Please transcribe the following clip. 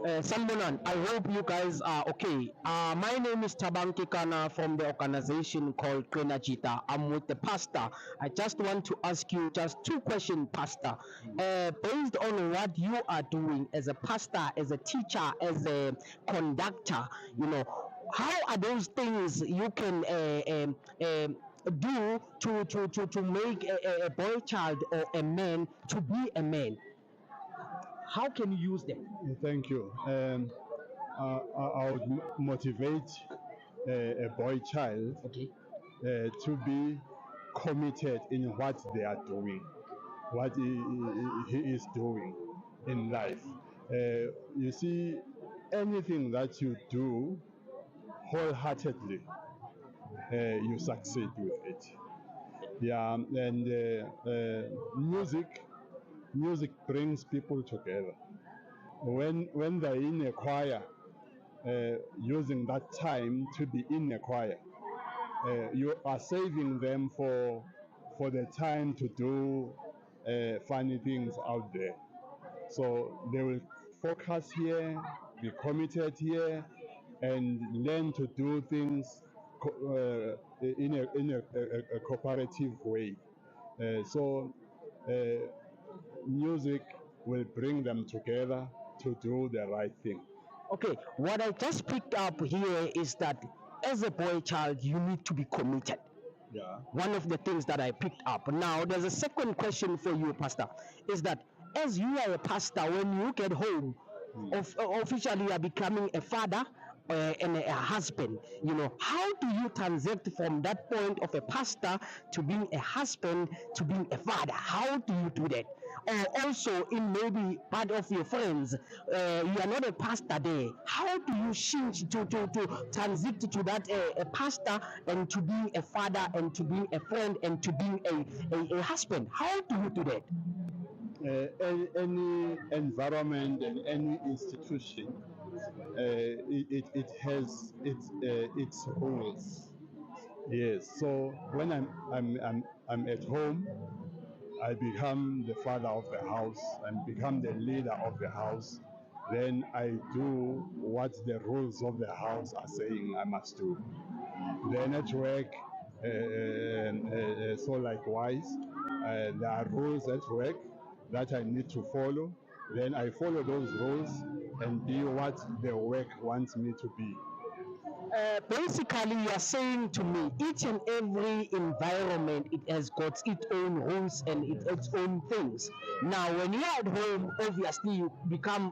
Salmonan, I hope you guys are okay. My name is Tabang Kikana from the organization called Krenajita. I'm with the pastor. I just want to ask you just two questions, pastor. Based on what you are doing as a pastor, as a teacher, as a conductor, how are those things you can do to make a boy child or a man to be a man? How can you use them? Thank you. I would motivate a boy child Okay. to be committed in what they are doing, what he is doing in life. You see, anything that you do wholeheartedly, you succeed with it. Yeah, and music brings people together. When they're in a choir, using that time to be in a choir, you are saving them for the time to do funny things out there. So they will focus here, be committed here, and learn to do things in a cooperative way. So music will bring them together to do the right thing. Okay, what I just picked up here is that as a boy child, you need to be committed. Yeah. One of the things that I picked up. Now, there's a second question for you, Pastor. Is that as you are a pastor, when you get home, officially you are becoming a father and a husband. How do you transit from that point of a pastor to being a husband to being a father? How do you do that? Or also, in maybe part of your friends, you are not a pastor there. How do you change to transit to that a pastor and to being a father and to being a friend and to being a husband? How do you do that? Any environment and any institution, it has its rules. Yes. So when I'm at home, I become the father of the house and become the leader of the house. Then I do what the rules of the house are saying I must do. Then at work, so likewise, there are rules at work that I need to follow. Then I follow those rules and be what the work wants me to be. Basically, you are saying to me, each and every environment it has got its own rules and its own things. Now, when you are at home, obviously you become